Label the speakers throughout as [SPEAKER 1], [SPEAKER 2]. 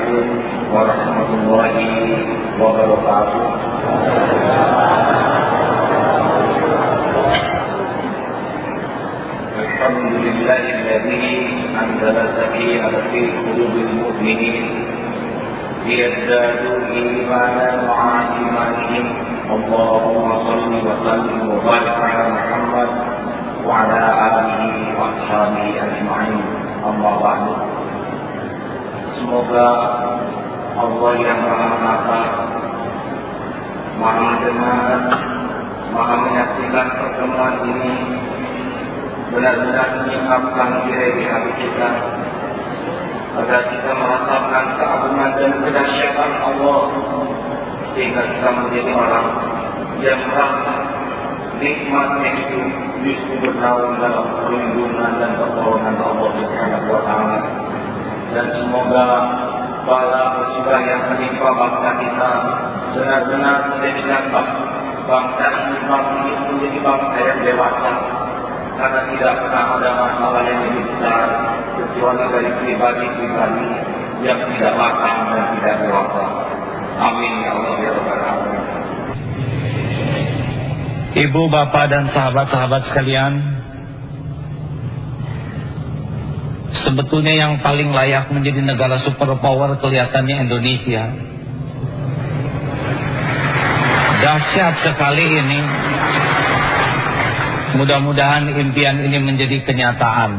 [SPEAKER 1] عليكم ورحمة الله وبركاته. الحمد لله الذي أنزل السكينة في قلوب المؤمنين ليزدادوا إيمانا مع إيمانهم. اللهم صل وسلم وبارك على محمد وعلى آله وأصحابه أجمعين. أما بعد. Semoga Allah yang Maha Menatap, Maha Mendengar, Maha Menyaksikan pertemuan ini benar-benar menyingkapkan diri di hati kita, agar kita merasakan keagungan dan kedahsyatan Allah, sehingga kita menjadi orang yang merasa nikmatnya itu justru bernaung dalam perlindungan dan pertolongan Allah Subhanahu wa Ta'ala. Dan semoga bala musibah yang menimpa bangsa kita benar-benar menjadikan bangsa ini menjadi bangsa yang dewasa, karena tidak pernah ada masalah yang lebih besar kecuali dari pribadi-pribadi yang tidak matang dan tidak dewasa. Amin ya Allah ya Rabbal Alamin.
[SPEAKER 2] Ibu, bapak dan sahabat-sahabat sekalian, sebetulnya yang paling layak menjadi negara superpower kelihatannya Indonesia. Dahsyat sekali ini. Mudah-mudahan impian ini menjadi kenyataan.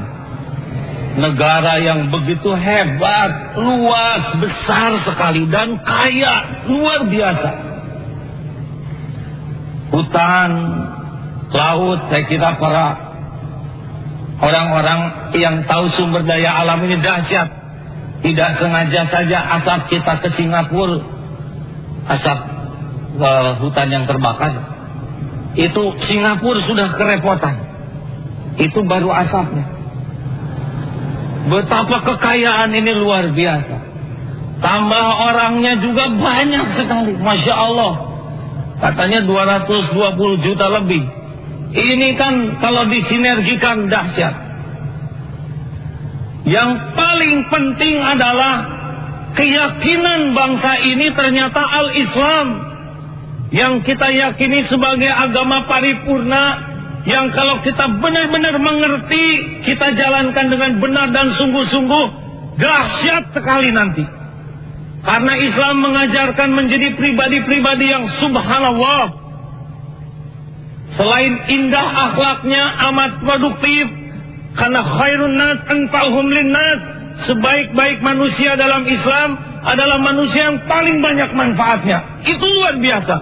[SPEAKER 2] Negara yang begitu hebat, luas, besar sekali dan kaya, luar biasa. Hutan, laut, saya kira para orang-orang yang tahu sumber daya alam ini dahsyat. Tidak sengaja saja asap kita ke Singapura, asap hutan yang terbakar, itu Singapura sudah kerepotan. Itu baru asapnya. Betapa kekayaan ini luar biasa. Tambah orangnya juga banyak sekali, Masya Allah. Katanya 220 juta lebih. Ini kan kalau disinergikan dahsyat. Yang paling penting adalah keyakinan bangsa ini ternyata Al-Islam, yang kita yakini sebagai agama paripurna, yang kalau kita benar-benar mengerti, kita jalankan dengan benar dan sungguh-sungguh, dahsyat sekali nanti. Karena Islam mengajarkan menjadi pribadi-pribadi yang subhanallah, selain indah akhlaknya amat produktif, karena khairun nas anfa'uhum linnas, sebaik-baik manusia dalam Islam adalah manusia yang paling banyak manfaatnya. Itu luar biasa.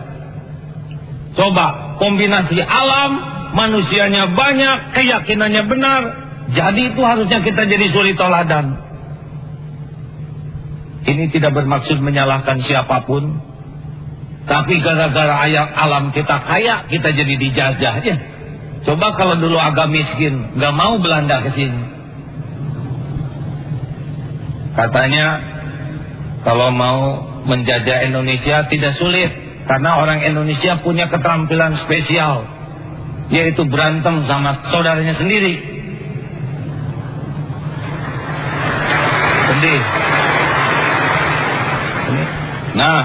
[SPEAKER 2] Coba kombinasi alam, manusianya banyak, keyakinannya benar. Jadi itu harusnya kita jadi suri toladan. Ini tidak bermaksud menyalahkan siapapun, tapi gara-gara ayat alam kita kaya, kita jadi dijajah aja. Coba kalau dulu agak miskin, gak mau Belanda ke sini. Katanya kalau mau menjajah Indonesia tidak sulit, karena orang Indonesia punya keterampilan spesial, yaitu berantem sama saudaranya sendiri. Sedih. Nah,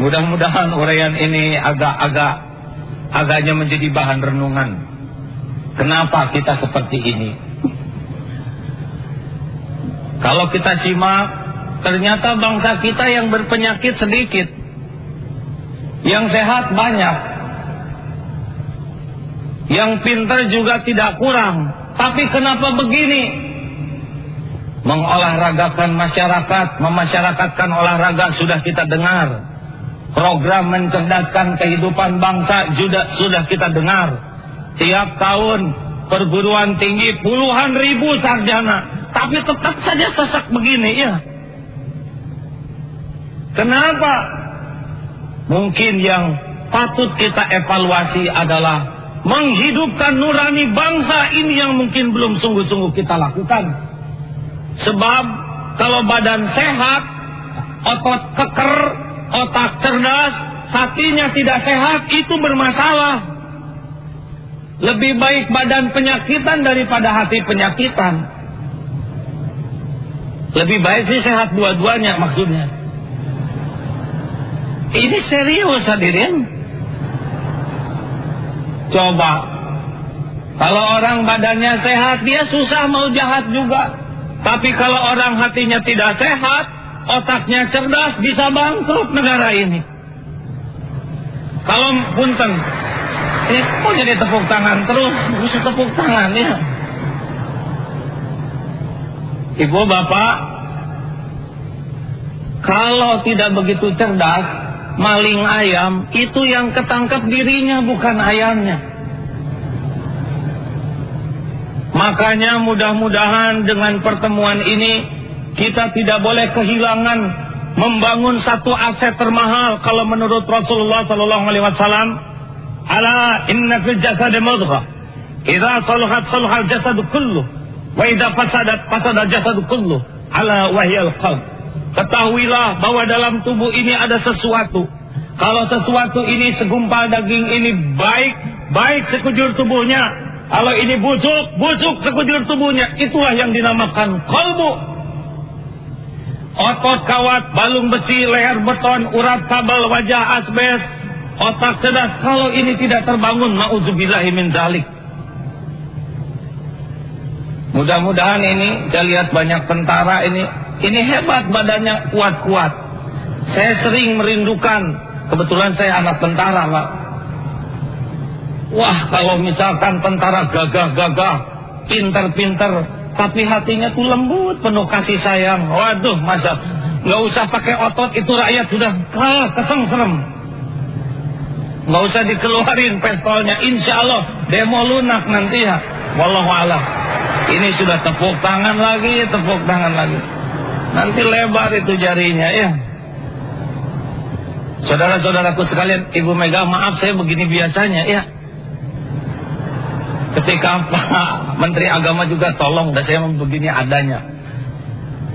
[SPEAKER 2] mudah-mudahan uraian ini agaknya menjadi bahan renungan. Kenapa kita seperti ini? Kalau kita simak, ternyata bangsa kita yang berpenyakit sedikit, yang sehat banyak, yang pintar juga tidak kurang. Tapi kenapa begini? Mengolahragakan masyarakat, memasyarakatkan olahraga sudah kita dengar. Program mencerdaskan kehidupan bangsa juga sudah kita dengar. Tiap tahun perguruan tinggi puluhan ribu sarjana, tapi tetap saja sesak begini ya. Kenapa? Mungkin yang patut kita evaluasi adalah menghidupkan nurani bangsa ini yang mungkin belum sungguh-sungguh kita lakukan. Sebab kalau badan sehat, otot keker, otak cerdas, hatinya tidak sehat, itu bermasalah. Lebih baik badan penyakitan daripada hati penyakitan. Lebih baik sih sehat dua-duanya maksudnya. Ini serius hadirin. Coba, kalau orang badannya sehat, dia susah mau jahat juga. Tapi kalau orang hatinya tidak sehat, otaknya cerdas, bisa bangkrut negara ini. Kalau punten, ini kok jadi tepuk tangan terus, bisa tepuk tangan ya. Ibu bapak, kalau tidak begitu cerdas, maling ayam, itu yang ketangkap dirinya bukan ayamnya. Makanya mudah-mudahan dengan pertemuan ini kita tidak boleh kehilangan membangun satu aset termahal. Kalau menurut Rasulullah SAW, ala inna fil jasad mudghah, idza saluhat saluhal jasad kulluh, wa idza fasadat fasada jasad kulluh, ala wahyal qalb. Ketahuilah bahwa dalam tubuh ini ada sesuatu. Kalau sesuatu ini segumpal daging ini baik, baik sekujur tubuhnya. Kalau ini busuk, busuk sekujur tubuhnya. Itulah yang dinamakan qalbu. Otot kawat, balung besi, leher beton, urat kabel, wajah asbes, otak cerdas. Kalau ini tidak terbangun, ma'udzubillahi min dzalik. Mudah-mudahan ini, saya lihat banyak tentara ini hebat badannya, kuat-kuat. Saya sering merindukan, kebetulan saya anak tentara, Pak. Wah, kalau misalkan tentara gagah-gagah, pinter-pinter, tapi hatinya tuh lembut, penuh kasih sayang. Waduh, masa nggak usah pakai otot, itu rakyat sudah kesengsem. Nggak usah dikeluarin pistolnya, insya Allah demo lunak nanti ya. Wallahu a'lam. Ini sudah tepuk tangan lagi, tepuk tangan lagi. Nanti lebar itu jarinya ya. Saudara-saudaraku sekalian, Ibu Mega, maaf saya begini biasanya ya. Ketika Pak Menteri Agama juga tolong, dan saya begini adanya.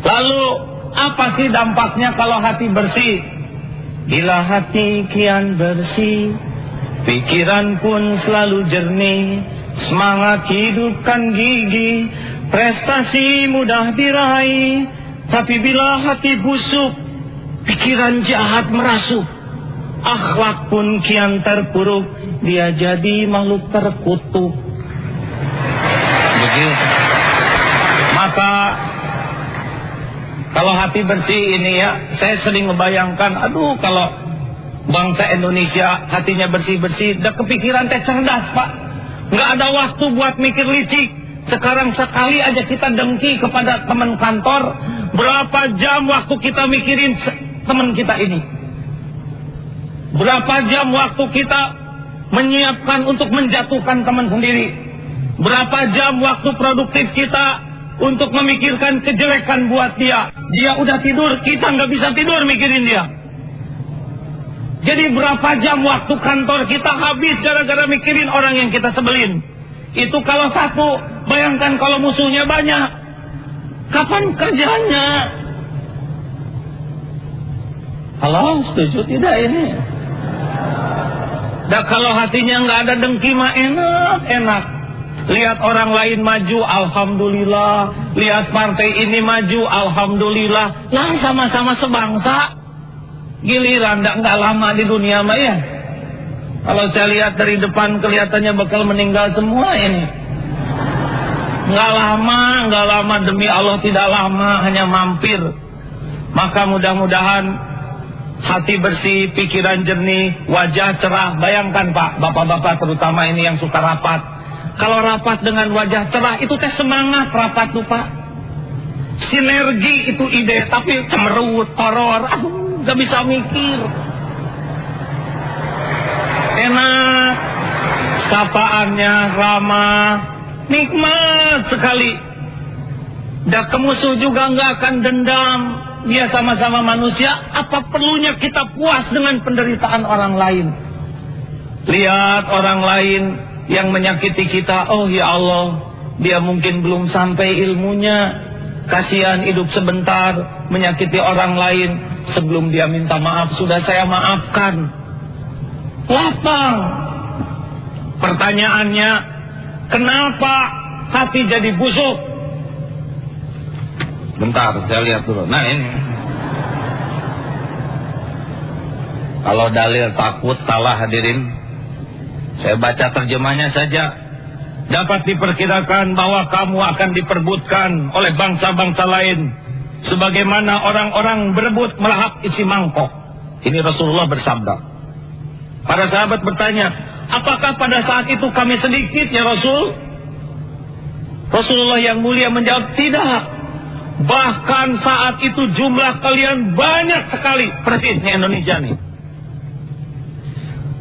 [SPEAKER 2] Lalu apa sih dampaknya kalau hati bersih? Bila hati kian bersih, pikiran pun selalu jernih, semangat hidup kan gigih, prestasi mudah diraih. Tapi bila hati busuk, pikiran jahat merasuk, akhlak pun kian terpuruk, dia jadi makhluk terkutuk. Begitu. Maka kalau hati bersih ini ya, saya sering membayangkan, aduh kalau bangsa Indonesia hatinya bersih-bersih, udah kepikiran teh cerdas Pak, nggak ada waktu buat mikir licik. Sekarang sekali aja kita dengki kepada teman kantor, berapa jam waktu kita mikirin teman kita ini, berapa jam waktu kita menyiapkan untuk menjatuhkan teman sendiri, berapa jam waktu produktif kita untuk memikirkan kejelekan buat dia. Dia udah tidur, kita nggak bisa tidur mikirin dia. Jadi berapa jam waktu kantor kita habis gara-gara mikirin orang yang kita sebelin. Itu kalau satu, bayangkan kalau musuhnya banyak, kapan kerjanya? Halo, setuju tidak ini? Dan kalau hatinya nggak ada dengki mah enak. Lihat orang lain maju, alhamdulillah. Lihat partai ini maju, alhamdulillah. Lah sama-sama sebangsa. Giliran nggak lama di dunia mah ya. Kalau saya lihat dari depan kelihatannya bakal meninggal semua ini. Nggak lama demi Allah tidak lama, hanya mampir. Maka mudah-mudahan hati bersih, pikiran jernih, wajah cerah. Bayangkan Pak, bapak-bapak terutama ini yang suka rapat. Kalau rapat dengan wajah cerah, itu teh semangat rapat tuh Pak. Sinergi itu ide, tapi cemerut, horor, gak bisa mikir. Enak, sapaannya ramah, nikmat sekali. Dan ke musuh juga gak akan dendam. Dia sama-sama manusia, apa perlunya kita puas dengan penderitaan orang lain? Lihat orang lain yang menyakiti kita, oh ya Allah, dia mungkin belum sampai ilmunya. Kasihan hidup sebentar, menyakiti orang lain. Sebelum dia minta maaf, sudah saya maafkan. Lapang. Pertanyaannya, kenapa hati jadi busuk? Bentar, saya lihat dulu. Nah ini, Kalau dalil takut salah hadirin. Saya baca terjemahnya saja. Dapat diperkirakan bahwa kamu akan diperbutkan oleh bangsa-bangsa lain, sebagaimana orang-orang berebut melahap isi mangkok. Ini Rasulullah bersabda. Para sahabat bertanya, apakah pada saat itu kami sedikit ya Rasul? Rasulullah yang mulia menjawab, tidak. Bahkan saat itu jumlah kalian banyak sekali. Persisnya Indonesia nih.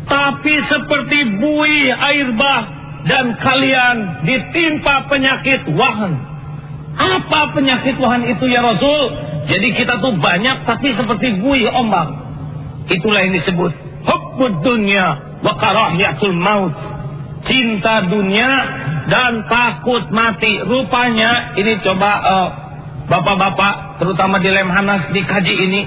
[SPEAKER 2] Tapi seperti buih air bah, dan kalian ditimpa penyakit wahan. Apa penyakit wahan itu ya Rasul? Jadi kita tuh banyak tapi seperti buih ombak. Itulah yang disebut hubbud dunya wa karahiyatul maut. Cinta dunia dan takut mati. Rupanya ini coba bapak-bapak terutama di Lemhanas dikaji ini.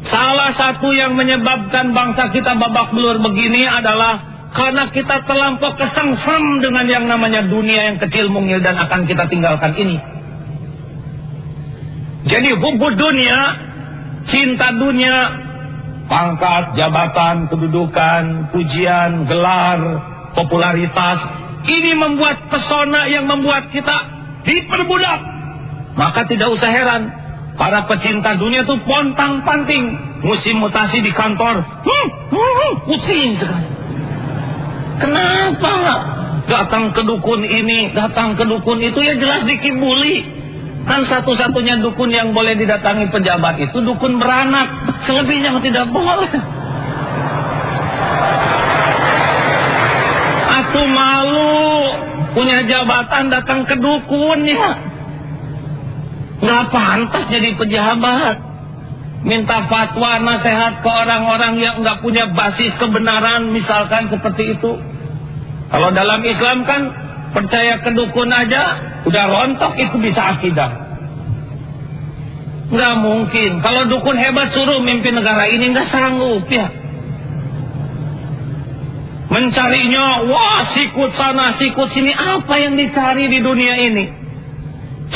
[SPEAKER 2] Salah satu yang menyebabkan bangsa kita babak belur begini adalah karena kita terlampau kesengsem dengan yang namanya dunia yang kecil mungil dan akan kita tinggalkan ini. Jadi hubbud dunia, cinta dunia, pangkat, jabatan, kedudukan, pujian, gelar, popularitas, ini membuat pesona yang membuat kita diperbudak. Maka tidak usah heran, para pecinta dunia itu pontang-panting. Musim mutasi di kantor, pusing sekali. Kenapa? Datang ke dukun ini, datang ke dukun itu, ya jelas dikibuli. Kan satu-satunya dukun yang boleh didatangi pejabat itu dukun beranak. Selebihnya tidak boleh. Aku malu punya jabatan datang ke dukun ya. Nggak pantas jadi pejabat. Minta fatwa, nasihat ke orang-orang yang nggak punya basis kebenaran, misalkan seperti itu. Kalau dalam Islam kan percaya ke dukun aja udah rontok, itu bisa akidah. Nggak mungkin. Kalau dukun hebat suruh mimpin negara ini nggak sanggup ya. Mencarinya, wah sikut sana sikut sini, apa yang dicari di dunia ini?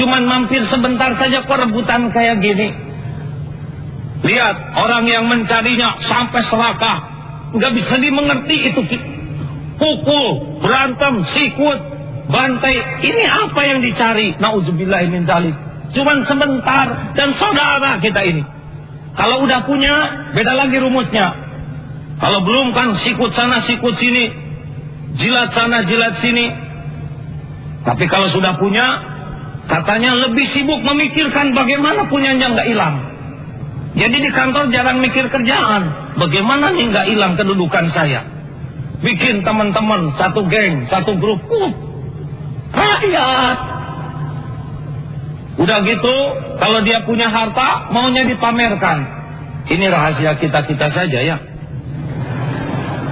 [SPEAKER 2] Cuman mampir sebentar saja kok rebutan kayak gini. Lihat orang yang mencarinya sampai serakah, nggak bisa dimengerti itu. Pukul, berantem, sikut, bantai. Ini apa yang dicari? Nauzubillah min dzalik. Cuman sebentar dan saudara kita ini. Kalau udah punya, beda lagi rumusnya. Kalau belum kan sikut sana sikut sini, jilat sana jilat sini. Tapi kalau sudah punya, katanya lebih sibuk memikirkan bagaimana punyanya nggak hilang. Jadi di kantor jarang mikir kerjaan. Bagaimana nih nggak hilang kedudukan saya? Bikin teman-teman satu geng, satu grup. Rakyat. Udah gitu, kalau dia punya harta, maunya dipamerkan. Ini rahasia kita-kita saja ya.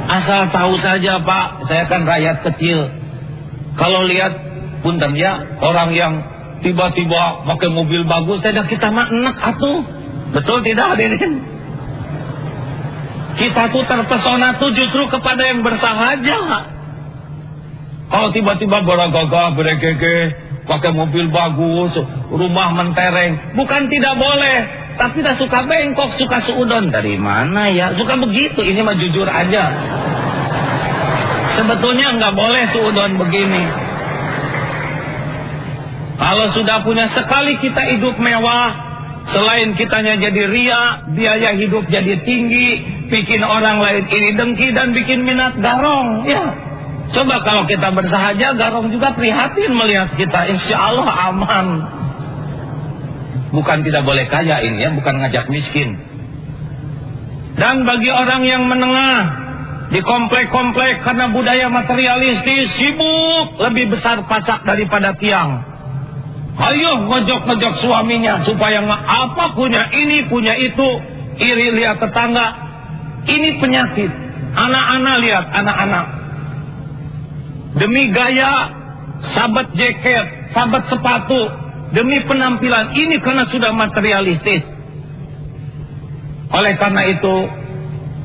[SPEAKER 2] Asal tahu saja Pak, saya kan rakyat kecil. Kalau lihat, punten ya, orang yang tiba-tiba pakai mobil bagus, tidak kita mah enak atuh. Betul tidak hadirin? Kita tuh terpesona tuh justru kepada yang bersahaja. Kalau tiba-tiba beragagah, beregege, pakai mobil bagus, rumah mentereng, bukan tidak boleh, tapi tak suka bengkok, suka suudon. Dari mana ya? Suka begitu, ini mah jujur aja. Sebetulnya nggak boleh suudon begini. Kalau sudah punya sekali kita hidup mewah, selain kitanya jadi ria, biaya hidup jadi tinggi, bikin orang lain iri dengki dan bikin minat garong. Ya, coba kalau kita bersahaja, garong juga prihatin melihat kita. Insya Allah aman. Bukan tidak boleh kaya ini ya, bukan ngajak miskin. Dan bagi orang yang menengah di komplek-komplek karena budaya materialistis, sibuk lebih besar pacak daripada tiang. Ayo ngojok-ngojok suaminya supaya apa punya ini, punya itu, iri lihat tetangga. Ini penyakit. Anak-anak lihat, anak-anak. Demi gaya, sahabat jaket, sahabat sepatu, demi penampilan, ini karena sudah materialistis. Oleh karena itu,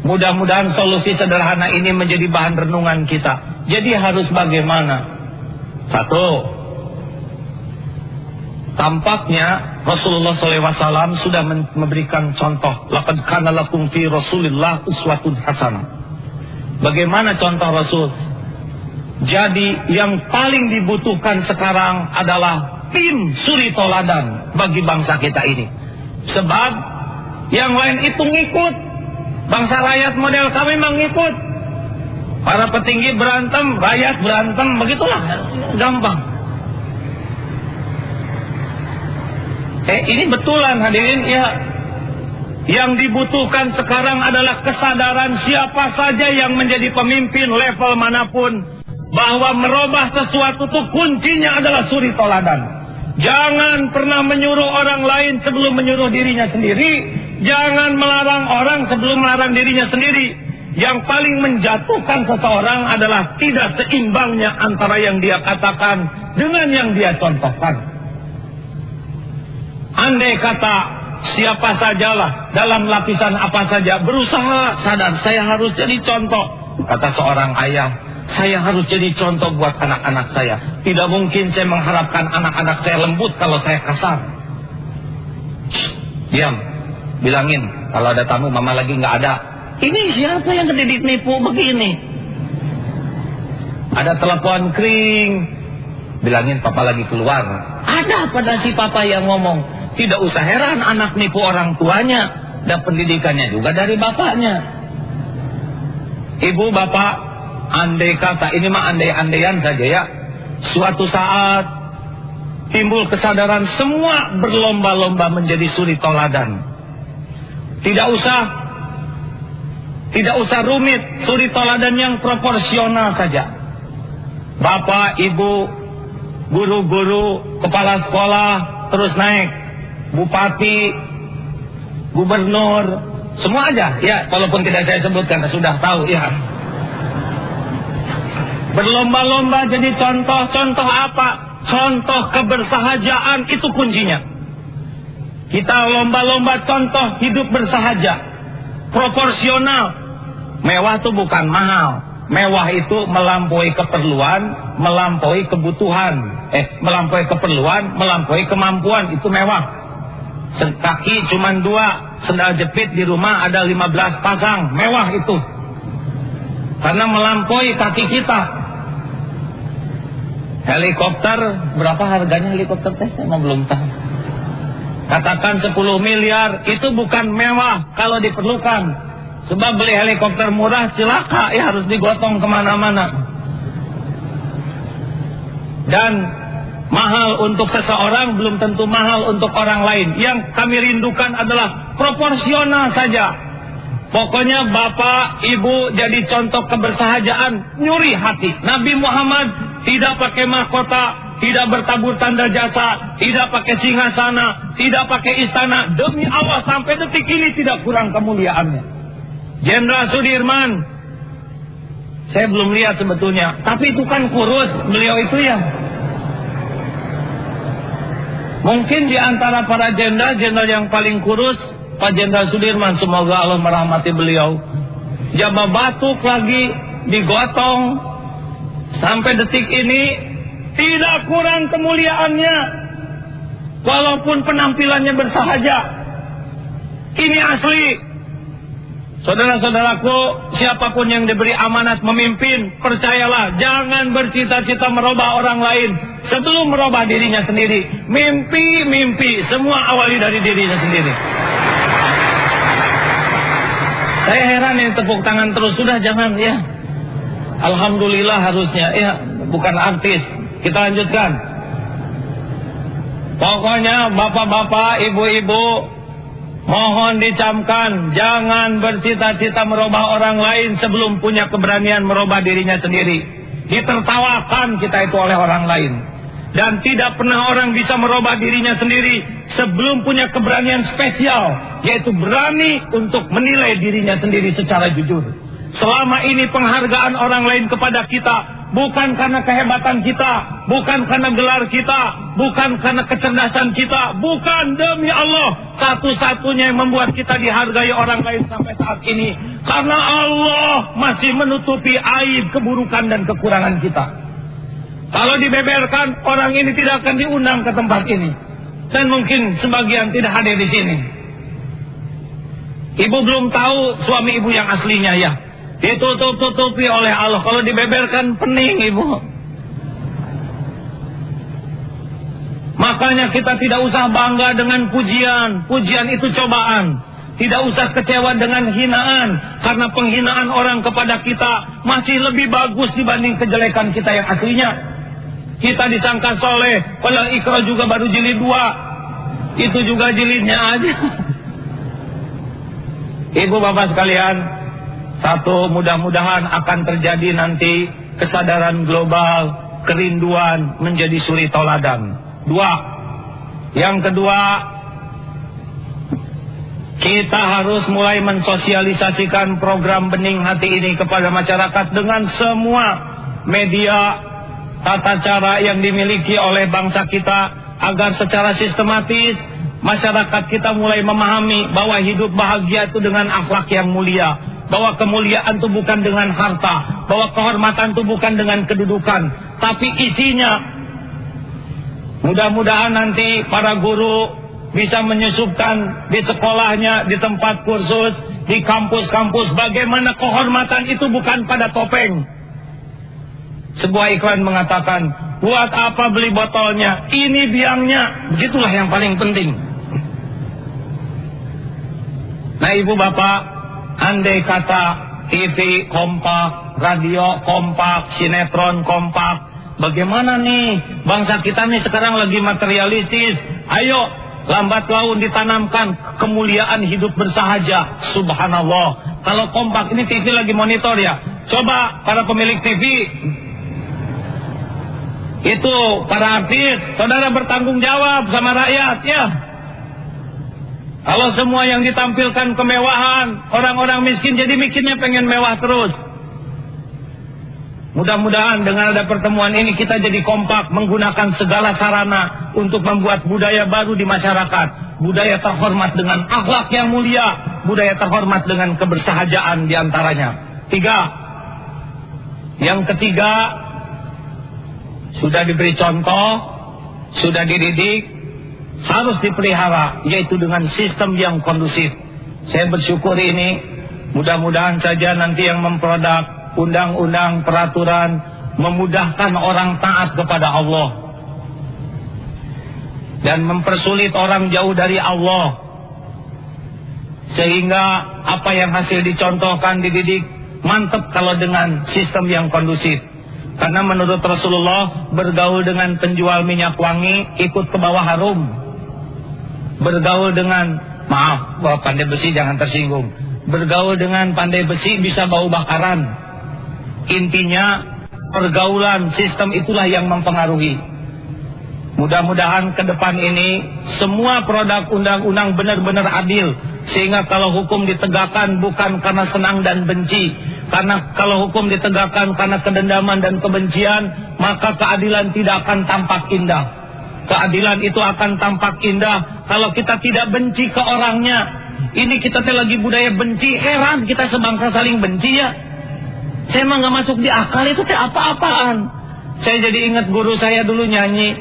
[SPEAKER 2] mudah-mudahan solusi sederhana ini menjadi bahan renungan kita. Jadi harus bagaimana? Satu, Tampaknya Rasulullah SAW sudah memberikan contoh. Laqad kana lakum fi Rasulillah uswatun hasanah. Bagaimana contoh Rasul? Jadi yang paling dibutuhkan sekarang adalah tim suri toladan bagi bangsa kita ini. Sebab yang lain itu ngikut. Bangsa rakyat model kami memang ngikut. Para petinggi berantem, rakyat berantem, begitulah. Gampang. Ini betulan hadirin ya. Yang dibutuhkan sekarang adalah kesadaran siapa saja yang menjadi pemimpin level manapun, bahwa merubah sesuatu itu kuncinya adalah suri toladan. Jangan pernah menyuruh orang lain sebelum menyuruh dirinya sendiri. Jangan melarang orang sebelum melarang dirinya sendiri. Yang paling menjatuhkan seseorang adalah tidak seimbangnya antara yang dia katakan dengan yang dia contohkan. Andai kata siapa sajalah dalam lapisan apa saja berusaha sadar saya harus jadi contoh. Kata seorang ayah, saya harus jadi contoh buat anak-anak saya. Tidak mungkin saya mengharapkan anak-anak saya lembut kalau saya kasar. Diam, bilangin kalau ada tamu mama lagi nggak ada. Ini siapa yang kedidik nipu begini? Ada telepon kering, bilangin papa lagi keluar. Ada pada si papa yang ngomong. Tidak usah heran anak nipu orang tuanya, dan pendidikannya juga dari bapaknya. Ibu bapak, andai kata ini mah andai-andaian saja ya. Suatu saat timbul kesadaran semua berlomba-lomba menjadi suri toladan. Tidak usah rumit, suri toladan yang proporsional saja. Bapak, ibu, guru-guru, kepala sekolah terus naik. Bupati, gubernur, semua aja ya, walaupun tidak saya sebutkan, sudah tahu ya. Berlomba-lomba jadi contoh apa? Contoh kebersahajaan itu kuncinya. Kita lomba-lomba contoh hidup bersahaja, proporsional. Mewah itu bukan mahal. Mewah itu melampaui keperluan, melampaui kebutuhan. Melampaui keperluan, melampaui kemampuan, itu mewah. Kaki cuma 2, sendal jepit di rumah ada 15 pasang, mewah itu. Karena melampaui kaki kita. Helikopter, berapa harganya helikopter teh? Saya belum tahu. Katakan 10 miliar, itu bukan mewah kalau diperlukan. Sebab beli helikopter murah celaka, ya harus digotong kemana-mana. Dan mahal untuk seseorang belum tentu mahal untuk orang lain. Yang kami rindukan adalah proporsional saja. Pokoknya bapak, ibu jadi contoh kebersahajaan, nyuri hati. Nabi Muhammad tidak pakai mahkota, tidak bertabur tanda jasa, tidak pakai singgasana, tidak pakai istana. Demi Allah sampai detik ini tidak kurang kemuliaannya. Jenderal Sudirman, saya belum lihat sebetulnya, tapi itu kan kurus beliau itu ya. Mungkin di antara para jenderal yang paling kurus Pak Jenderal Sudirman, semoga Allah merahmati beliau. Jabah batuk lagi digotong sampai detik ini tidak kurang kemuliaannya, walaupun penampilannya bersahaja. Ini asli. Saudara-saudaraku, siapapun yang diberi amanat memimpin, percayalah, jangan bercita-cita merubah orang lain sebelum merubah dirinya sendiri. Mimpi, semua awali dari dirinya sendiri. Saya heran ini tepuk tangan terus, sudah jangan ya. Alhamdulillah harusnya, ya bukan artis. Kita lanjutkan. Pokoknya bapak-bapak, ibu-ibu, mohon dicamkan, jangan bercita-cita merubah orang lain sebelum punya keberanian merubah dirinya sendiri. Ditertawakan kita itu oleh orang lain. Dan tidak pernah orang bisa merubah dirinya sendiri sebelum punya keberanian spesial, yaitu berani untuk menilai dirinya sendiri secara jujur. Selama ini penghargaan orang lain kepada kita bukan karena kehebatan kita, bukan karena gelar kita, bukan karena kecerdasan kita, bukan, demi Allah. Satu-satunya yang membuat kita dihargai orang lain sampai saat ini, karena Allah masih menutupi aib, keburukan dan kekurangan kita. Kalau dibeberkan, orang ini tidak akan diundang ke tempat ini. dan mungkin sebagian tidak hadir di sini. Ibu belum tahu suami ibu yang aslinya ya. Ditutup-tutupi oleh Allah. Kalau dibeberkan pening ibu. Makanya kita tidak usah bangga dengan pujian. Pujian itu cobaan. Tidak usah kecewa dengan hinaan. Karena penghinaan orang kepada kita masih lebih bagus dibanding kejelekan kita yang aslinya. Kita disangka soleh. Padahal Iqra juga baru jilid 2. Itu juga jilidnya aja. Ibu bapak sekalian, satu, mudah-mudahan akan terjadi nanti kesadaran global, kerinduan menjadi suri toladan. 2, yang kedua, kita harus mulai mensosialisasikan program Bening Hati ini kepada masyarakat dengan semua media, tata cara yang dimiliki oleh bangsa kita, agar secara sistematis masyarakat kita mulai memahami bahwa hidup bahagia itu dengan akhlak yang mulia, bahwa kemuliaan itu bukan dengan harta, bahwa kehormatan itu bukan dengan kedudukan, tapi isinya. Mudah-mudahan nanti para guru bisa menyusupkan di sekolahnya, di tempat kursus, di kampus-kampus, bagaimana kehormatan itu bukan pada topeng. Sebuah iklan mengatakan, buat apa beli botolnya, ini biangnya. Begitulah yang paling penting. Nah ibu bapak, andai kata TV kompak, radio kompak, sinetron kompak, bagaimana nih bangsa kita nih sekarang lagi materialistis. Ayo lambat laun ditanamkan kemuliaan hidup bersahaja. Subhanallah. Kalau kompak, ini TV lagi monitor ya. Coba para pemilik TV, itu para artis, saudara bertanggung jawab sama rakyat ya. Kalau semua yang ditampilkan kemewahan, orang-orang miskin jadi mikirnya pengen mewah terus. Mudah-mudahan dengan ada pertemuan ini kita jadi kompak menggunakan segala sarana untuk membuat budaya baru di masyarakat. Budaya terhormat dengan akhlak yang mulia, budaya terhormat dengan kebersahajaan diantaranya. 3. Yang ketiga, sudah diberi contoh, sudah dididik, harus dipelihara, yaitu dengan sistem yang kondusif. Saya bersyukur ini, mudah-mudahan saja nanti yang memproduk undang-undang, peraturan, memudahkan orang taat kepada Allah dan mempersulit orang jauh dari Allah, sehingga apa yang hasil dicontohkan, dididik, mantap kalau dengan sistem yang kondusif. Karena menurut Rasulullah, bergaul dengan penjual minyak wangi ikut ke bawah harum. Bergaul dengan, maaf, pandai besi jangan tersinggung. Bergaul dengan pandai besi bisa bau bakaran. Intinya, pergaulan sistem itulah yang mempengaruhi. Mudah-mudahan ke depan ini semua produk undang-undang benar-benar adil, sehingga kalau hukum ditegakkan bukan karena senang dan benci, karena kalau hukum ditegakkan karena kedendaman dan kebencian, maka keadilan tidak akan tampak indah. Keadilan itu akan tampak indah kalau kita tidak benci ke orangnya. Ini kita lagi budaya benci, heran kita sebangsa saling benci ya. Saya emang gak masuk di akal itu apa-apaan. Saya jadi ingat guru saya dulu nyanyi.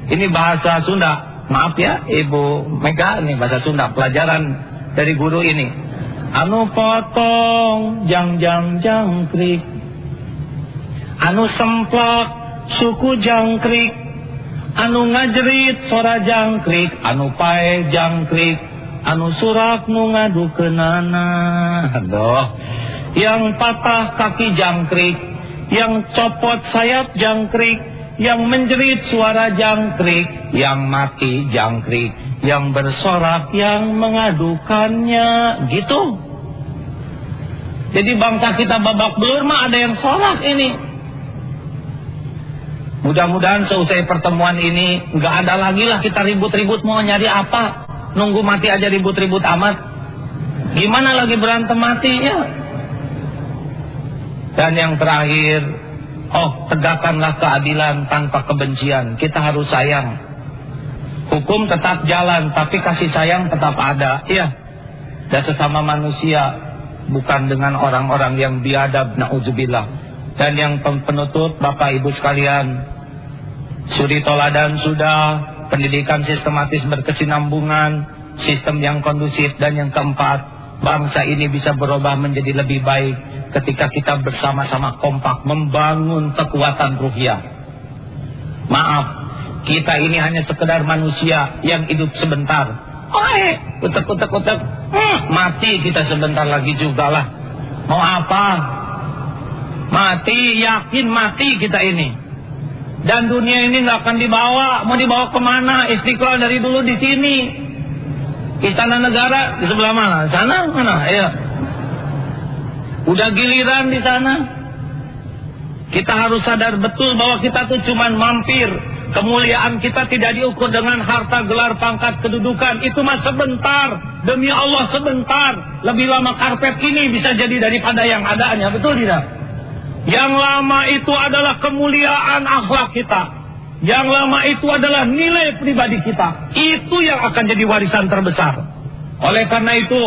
[SPEAKER 2] Ini bahasa Sunda. Maaf ya Ibu Mega, ini bahasa Sunda, pelajaran dari guru ini. Anu potong jang jangkrik, anu semplak suku jangkrik, anu ngajerit sora jangkrik, anu pae jangkrik, anu surak nu ngadukeunana. Aduh. Yang patah kaki jangkrik, yang copot sayap jangkrik, yang menjerit suara jangkrik, yang mati jangkrik, yang bersorak, yang mengadukannya, gitu. Jadi bangsa kita babak belur mah ada yang sorak ini. Mudah-mudahan seusai pertemuan ini nggak ada lagi lah kita ribut-ribut mau nyari apa. Nunggu mati aja ribut-ribut amat. Gimana lagi berantem mati ya. Dan yang terakhir, tegakkanlah keadilan tanpa kebencian. Kita harus sayang. Hukum tetap jalan, tapi kasih sayang tetap ada. Ya. Dan sesama manusia, bukan dengan orang-orang yang biadab, na'udzubillah. Dan yang penutup, Bapak Ibu sekalian, suri toladan sudah, pendidikan sistematis berkesinambungan, sistem yang kondusif, dan yang keempat, bangsa ini bisa berubah menjadi lebih baik ketika kita bersama-sama kompak membangun kekuatan ruhiyah. Maaf, kita ini hanya sekedar manusia yang hidup sebentar. Utek, mati kita sebentar lagi juga lah. Mau apa? Mati, yakin mati kita ini. Dan dunia ini nggak akan dibawa. Mau dibawa kemana? Istiqlal dari dulu di sini. Istana Negara di sebelah mana? Sana mana? Ayo. Udah giliran di sana. Kita harus sadar betul bahwa kita tuh cuman mampir. Kemuliaan kita tidak diukur dengan harta, gelar, pangkat, kedudukan. Itu mah sebentar. Demi Allah sebentar. Lebih lama karpet ini bisa jadi daripada yang adanya. Betul tidak? Yang lama itu adalah kemuliaan akhlak kita. Yang lama itu adalah nilai pribadi kita. Itu yang akan jadi warisan terbesar. Oleh karena itu,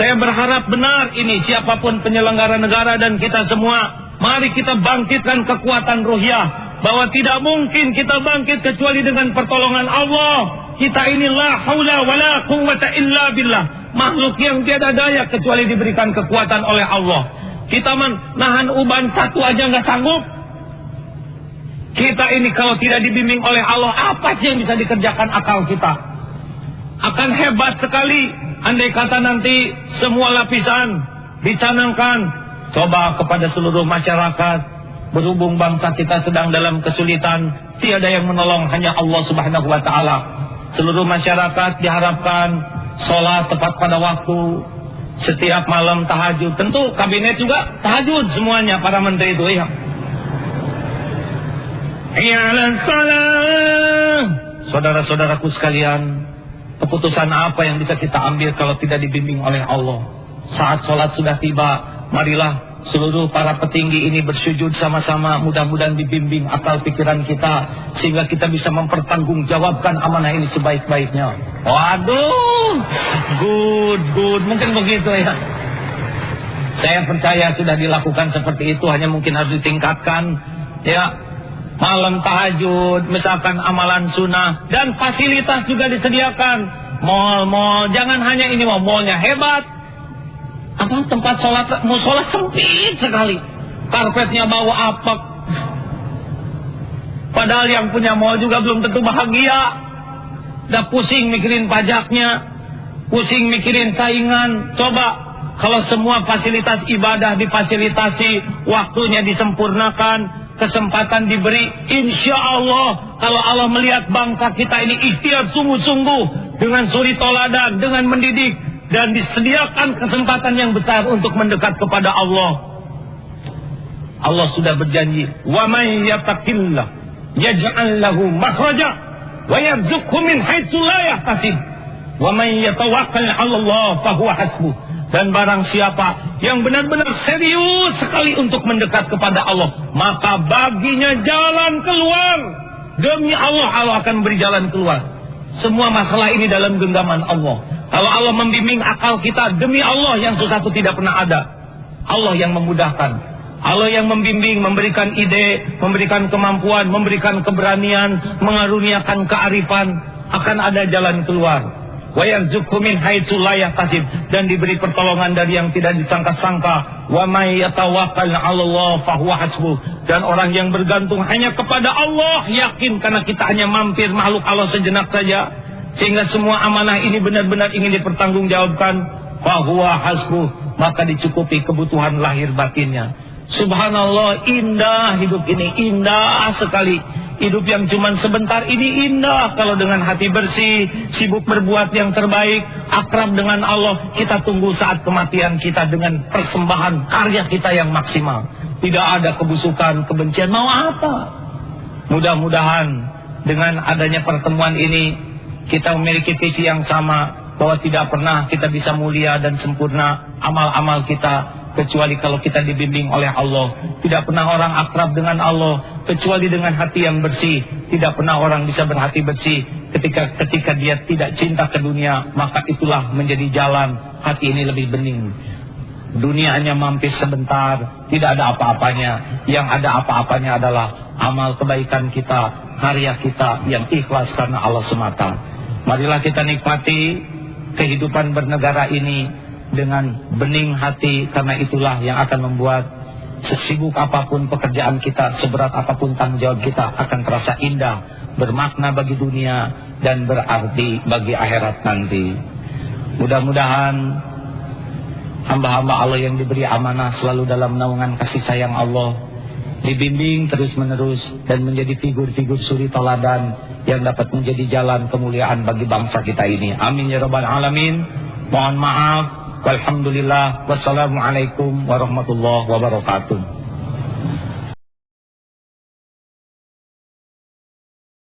[SPEAKER 2] saya berharap benar ini siapapun penyelenggara negara dan kita semua, mari kita bangkitkan kekuatan ruhiyah. Bahwa tidak mungkin kita bangkit kecuali dengan pertolongan Allah. Kita ini la haula wala quwwata illa billah. Makhluk yang tiada daya kecuali diberikan kekuatan oleh Allah. Kita menahan uban satu aja nggak sanggup. Kita ini kalau tidak dibimbing oleh Allah, apa sih yang bisa dikerjakan akal kita? Akan hebat sekali andai kata nanti semua lapisan dicanangkan. Coba kepada seluruh masyarakat. Berhubung bangsa kita sedang dalam kesulitan, tiada yang menolong, hanya Allah Subhanahu wa ta'ala. Seluruh masyarakat diharapkan sholat tepat pada waktu, setiap malam tahajud. Tentu kabinet juga tahajud semuanya, para menteri itu ya. Saudara-saudaraku sekalian, keputusan apa yang bisa kita ambil kalau tidak dibimbing oleh Allah? Saat sholat sudah tiba, marilah seluruh para petinggi ini bersujud sama-sama, mudah-mudahan dibimbing akal pikiran kita sehingga kita bisa mempertanggungjawabkan amanah ini sebaik-baiknya. Waduh, good, mungkin begitu ya. Saya percaya sudah dilakukan seperti itu, hanya mungkin harus ditingkatkan ya. Malam tahajud, misalkan amalan sunnah, dan fasilitas juga disediakan. Mall, jangan hanya ini, mallnya hebat. Apa tempat sholat, musola sempit sekali, karpetnya bau apek. Padahal yang punya mall juga belum tentu bahagia. Udah pusing mikirin pajaknya, pusing mikirin saingan. Coba kalau semua fasilitas ibadah difasilitasi, waktunya disempurnakan, kesempatan diberi, insya Allah kalau Allah melihat bangsa kita ini ikhtiar sungguh-sungguh dengan suri toladan, dengan mendidik, dan disediakan kesempatan yang besar untuk mendekat kepada Allah. Allah sudah berjanji, wa may yattaqillah yaj'al lahu makhraja wa yarzuqhu min haitsu la yahtasib wa may yatawakkal 'ala Allah fa huwa hasbuh. Dan barang siapa yang benar-benar serius sekali untuk mendekat kepada Allah, maka baginya jalan keluar. Demi Allah, Allah akan beri jalan keluar. Semua masalah ini dalam genggaman Allah. Kalau Allah membimbing akal kita, demi Allah yang susah itu tidak pernah ada. Allah yang memudahkan. Allah yang membimbing, memberikan ide, memberikan kemampuan, memberikan keberanian, mengaruniakan kearifan. Akan ada jalan keluar. Wa yarzuqhu min haitsu la yahtasib, dan diberi pertolongan dari yang tidak disangka-sangka. Wa may yatawakkal 'ala Allah fa huwa hasbuh. Dan orang yang bergantung hanya kepada Allah, yakin karena kita hanya mampir makhluk Allah sejenak saja. Sehingga semua amanah ini benar-benar ingin dipertanggungjawabkan, fahuwa hasbuh, maka dicukupi kebutuhan lahir batinnya. Subhanallah, indah hidup ini, indah sekali. Hidup yang cuma sebentar ini indah kalau dengan hati bersih, sibuk berbuat yang terbaik, akrab dengan Allah. Kita tunggu saat kematian kita dengan persembahan karya kita yang maksimal. Tidak ada kebusukan, kebencian, mau apa? Mudah-mudahan dengan adanya pertemuan ini kita memiliki visi yang sama, bahwa tidak pernah kita bisa mulia dan sempurna amal-amal kita kecuali kalau kita dibimbing oleh Allah. Tidak pernah orang akrab dengan Allah kecuali dengan hati yang bersih. Tidak pernah orang bisa berhati bersih ketika dia tidak cinta ke dunia, maka itulah menjadi jalan hati ini lebih bening. Dunia hanya mampir sebentar, tidak ada apa-apanya. Yang ada apa-apanya adalah amal kebaikan kita, karya kita yang ikhlas karena Allah semata. Marilah kita nikmati kehidupan bernegara ini dengan bening hati, karena itulah yang akan membuat sesibuk apapun pekerjaan kita, seberat apapun tanggung jawab kita, akan terasa indah, bermakna bagi dunia, dan berarti bagi akhirat nanti. Mudah-mudahan hamba-hamba Allah yang diberi amanah selalu dalam naungan kasih sayang Allah, dibimbing terus-menerus dan menjadi figur-figur suri teladan yang dapat menjadi jalan kemuliaan bagi bangsa kita ini. Amin ya rabbal alamin. Mohon maaf. Walhamdulillah. Wassalamualaikum warahmatullahi wabarakatuh.